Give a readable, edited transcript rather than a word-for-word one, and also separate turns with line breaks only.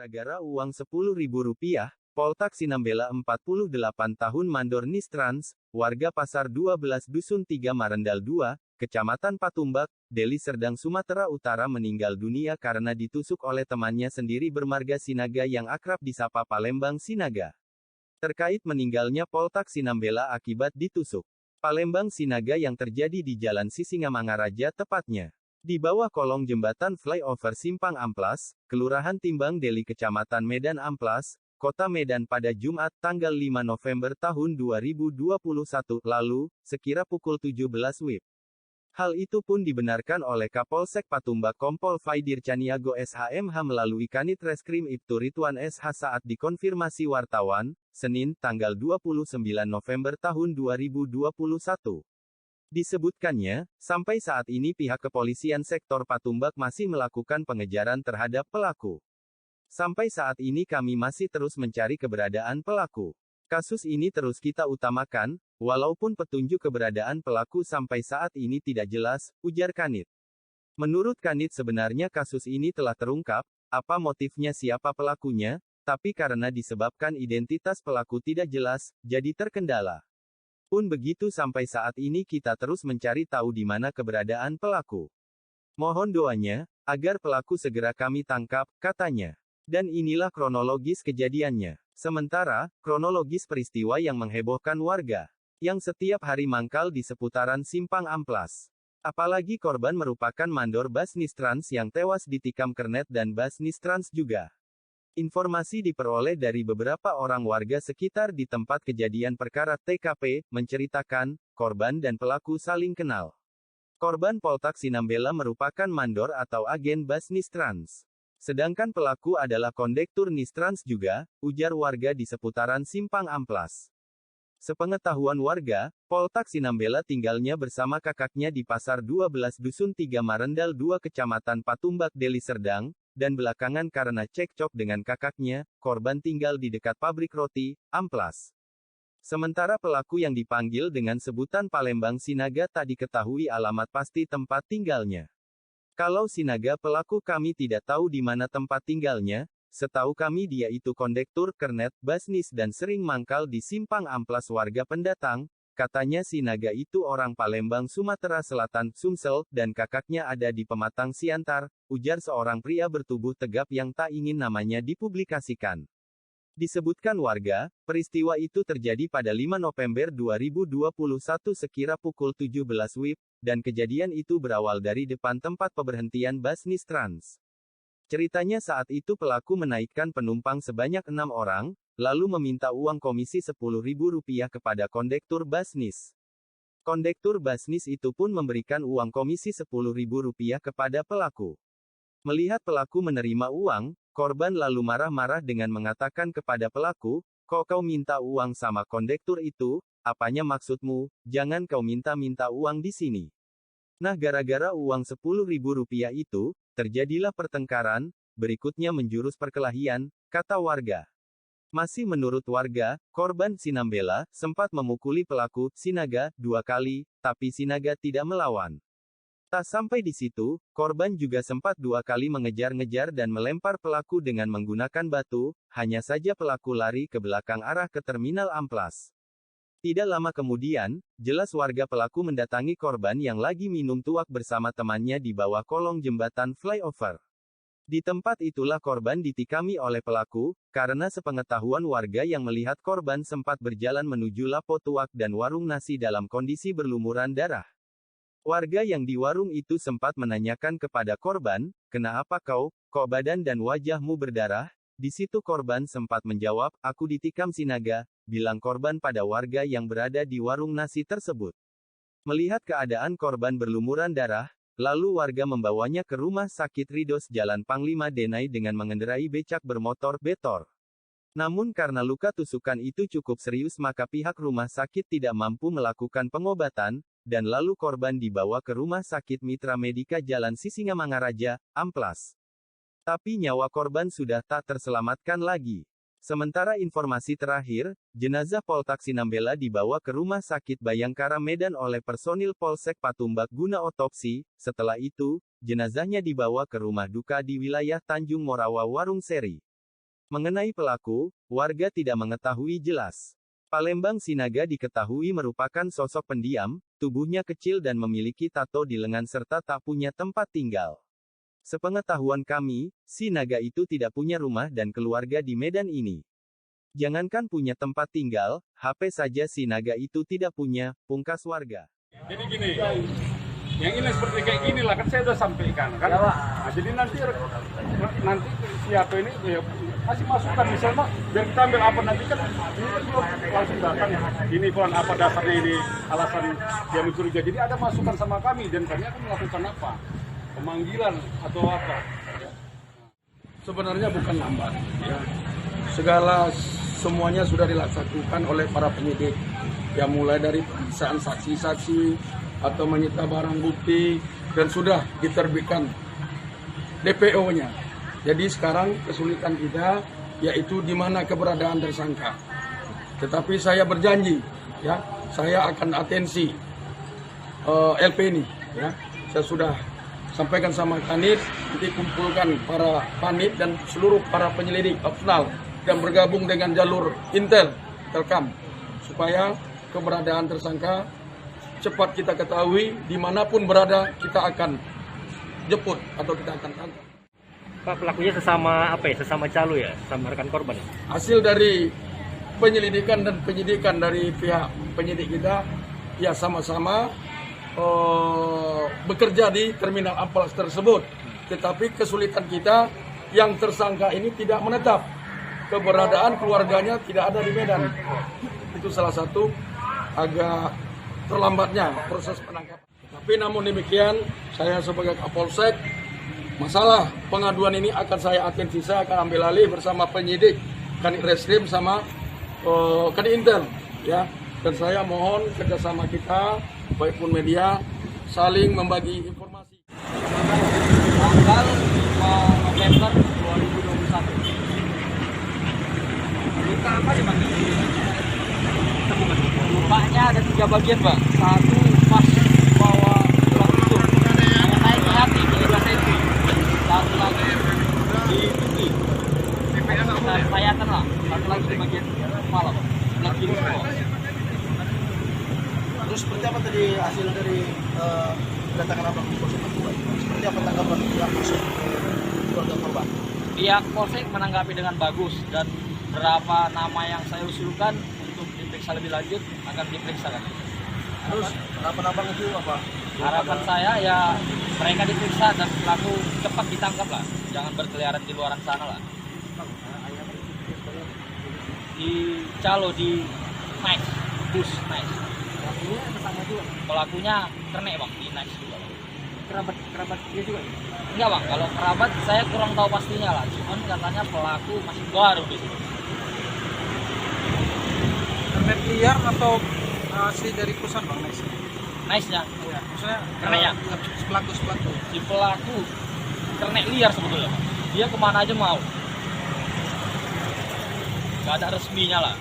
Gara-gara uang Rp10.000, Poltak Sinambela 48 tahun mandor Nistrans, warga Pasar 12 Dusun 3 Marendal 2, Kecamatan Patumbak, Deli Serdang Sumatera Utara meninggal dunia karena ditusuk oleh temannya sendiri bermarga Sinaga yang akrab disapa Palembang Sinaga. Terkait meninggalnya Poltak Sinambela akibat ditusuk Palembang Sinaga yang terjadi di Jalan Sisingamangaraja tepatnya di bawah kolong jembatan flyover Simpang Amplas, Kelurahan Timbang Deli Kecamatan Medan Amplas, Kota Medan pada Jumat tanggal 5 November tahun 2021 lalu, sekira pukul 17 WIB. Hal itu pun dibenarkan oleh Kapolsek Patumbak Kompol Faidir Caniago SHMH melalui Kanit Reskrim Ibtu Ridwan SH saat dikonfirmasi wartawan, Senin, tanggal 29 November tahun 2021. Disebutkannya, sampai saat ini pihak kepolisian sektor Patumbak masih melakukan pengejaran terhadap pelaku. Sampai saat ini kami masih terus mencari keberadaan pelaku. Kasus ini terus kita utamakan, walaupun petunjuk keberadaan pelaku sampai saat ini tidak jelas, ujar Kanit. Menurut Kanit sebenarnya kasus ini telah terungkap, apa motifnya siapa pelakunya, tapi karena disebabkan identitas pelaku tidak jelas, jadi terkendala. Pun begitu sampai saat ini kita terus mencari tahu di mana keberadaan pelaku. Mohon doanya, agar pelaku segera kami tangkap, katanya. Dan inilah kronologis kejadiannya. Sementara, kronologis peristiwa yang menghebohkan warga, yang setiap hari mangkal di seputaran Simpang Amplas. Apalagi korban merupakan mandor Basnistrans yang tewas ditikam kernet dan Basnistrans juga. Informasi diperoleh dari beberapa orang warga sekitar di tempat kejadian perkara TKP, menceritakan, korban dan pelaku saling kenal. Korban Poltak Sinambela merupakan mandor atau agen Basnistrans. Sedangkan pelaku adalah kondektur Nistrans juga, ujar warga di seputaran Simpang Amplas. Sepengetahuan warga, Poltak Sinambela tinggalnya bersama kakaknya di Pasar 12 Dusun 3 Marendal 2 Kecamatan Patumbak Deli Serdang, dan belakangan karena cekcok dengan kakaknya, korban tinggal di dekat pabrik roti, Amplas. Sementara pelaku yang dipanggil dengan sebutan Palembang Sinaga tak diketahui alamat pasti tempat tinggalnya. Kalau Sinaga pelaku kami tidak tahu di mana tempat tinggalnya, setahu kami dia itu kondektur, kernet, basnis dan sering mangkal di Simpang Amplas warga pendatang. Katanya Sinaga itu orang Palembang Sumatera Selatan, Sumsel, dan kakaknya ada di Pematang Siantar, ujar seorang pria bertubuh tegap yang tak ingin namanya dipublikasikan. Disebutkan warga, peristiwa itu terjadi pada 5 November 2021 sekira pukul 17 WIB, dan kejadian itu berawal dari depan tempat pemberhentian Basnistrans. Ceritanya saat itu pelaku menaikkan penumpang sebanyak 6 orang, lalu meminta uang komisi Rp10.000 kepada kondektur basnis. Kondektur basnis itu pun memberikan uang komisi Rp10.000 kepada pelaku. Melihat pelaku menerima uang, korban lalu marah-marah dengan mengatakan kepada pelaku, "Kok kau minta uang sama kondektur itu? Apanya maksudmu? Jangan kau minta-minta uang di sini." Nah, gara-gara uang Rp10.000 itu, terjadilah pertengkaran, berikutnya menjurus perkelahian, kata warga. Masih menurut warga, korban Sinambela sempat memukuli pelaku, Sinaga, 2 kali, tapi Sinaga tidak melawan. Tak sampai di situ, korban juga sempat 2 kali mengejar-ngejar dan melempar pelaku dengan menggunakan batu, hanya saja pelaku lari ke belakang arah ke terminal Amplas. Tidak lama kemudian, jelas warga pelaku mendatangi korban yang lagi minum tuak bersama temannya di bawah kolong jembatan flyover. Di tempat itulah korban ditikami oleh pelaku, karena sepengetahuan warga yang melihat korban sempat berjalan menuju Lapo Tuak dan warung nasi dalam kondisi berlumuran darah. Warga yang di warung itu sempat menanyakan kepada korban, "Kenapa kok badan dan wajahmu berdarah?" Di situ korban sempat menjawab, "Aku ditikam Sinaga," bilang korban pada warga yang berada di warung nasi tersebut. Melihat keadaan korban berlumuran darah, lalu warga membawanya ke rumah sakit Ridos Jalan Panglima Denai dengan mengendarai becak bermotor Betor. Namun karena luka tusukan itu cukup serius maka pihak rumah sakit tidak mampu melakukan pengobatan, dan lalu korban dibawa ke rumah sakit Mitra Medika Jalan Sisingamangaraja, Amplas. Tapi nyawa korban sudah tak terselamatkan lagi. Sementara informasi terakhir, jenazah Poltak Sinambela dibawa ke Rumah Sakit Bayangkara Medan oleh personil Polsek Patumbak guna otopsi. Setelah itu, jenazahnya dibawa ke rumah duka di wilayah Tanjung Morawa Warung Seri. Mengenai pelaku, warga tidak mengetahui jelas. Palembang Sinaga diketahui merupakan sosok pendiam, tubuhnya kecil dan memiliki tato di lengan serta tak punya tempat tinggal. Sepengetahuan kami, Sinaga itu tidak punya rumah dan keluarga di Medan ini. Jangankan punya tempat tinggal, HP saja Sinaga itu tidak punya, pungkas warga.
Jadi gini, yang ini seperti kayak gini lah, kan saya udah sampaikan kan. Nah, jadi nanti siapa ini ya, masih masukan misalnya biar kita ambil apa nanti kan ini kan belum langsung datang. Ini bulan apa dasarnya ini alasan dia mencurigai. Jadi ada masukan sama kami dan kami akan melakukan apa? Pemanggilan atau apa?
Sebenarnya bukan lambat. Ya. Semuanya sudah dilakukan oleh para penyidik. Ya mulai dari pemeriksaan saksi-saksi atau menyita barang bukti dan sudah diterbitkan DPO-nya. Jadi sekarang kesulitan kita yaitu di mana keberadaan tersangka. Tetapi saya berjanji, ya, saya akan atensi LP ini. Ya, saya sudah sampaikan sama Kanit, nanti kumpulkan para panit dan seluruh para penyelidik opsional yang bergabung dengan jalur Intel, Telkom, supaya keberadaan tersangka cepat kita ketahui, dimanapun berada kita akan jemput atau kita akan tangkap.
Pak, pelakunya sesama apa ya? Sesama calo ya? Sama rekan korban?
Hasil dari penyelidikan dan penyidikan dari pihak penyidik kita, ya sama-sama bekerja di terminal Amplas tersebut. Tetapi kesulitan kita, yang tersangka ini tidak menetap. Keberadaan keluarganya tidak ada di Medan. Itu salah satu agak terlambatnya proses penangkapan. Tapi namun demikian, saya sebagai Kapolsek, masalah pengaduan ini akan saya atensi, saya akan ambil alih bersama penyidik Kanit Reskrim sama Kanit Intel, ya. Dan saya mohon kerjasama kita, baik pun media, saling membagi informasi.
Tanggal 5 November 2021. Luka apa sih Bang? Lukanya ada 3 bagian Bang. Satu pas bawah tulang rusuk, yang naik ke hati 3 cm. Satu lagi di pipi, dan sayatan lah. Satu lagi di bagian kepala Bang. Sebelah kiri semua.
Terus seperti apa tadi hasil dari kedatangan abang di Polsek Papua? Seperti apa tanggapan pihak Polsek keluarga korban?
Pihak Polsek menanggapi dengan bagus dan berapa nama yang saya usulkan untuk diperiksa lebih lanjut akan diperiksa kan.
Terus harapan abang itu apa?
Harapan saya ya mereka diperiksa dan pelaku cepat ditangkap lah, jangan berkeliaran di luaran sana lah. Di calo di Nice, bus Nice.
Pelakunya sama juga.
Pelakunya kernek Bang di Nice juga.
Kerabat dia juga.
Enggak Bang, kalau kerabat saya kurang tahu pastinya lah. Cuman katanya pelaku masih baru di sini.
Kernet liar atau asli dari perusahaan Bang Nice?
Nice-nya,
Ya, maksudnya
Kernetnya?
pelaku.
si pelaku kernek liar sebetulnya Bang. Dia kemana aja mau. Gak ada resminya lah.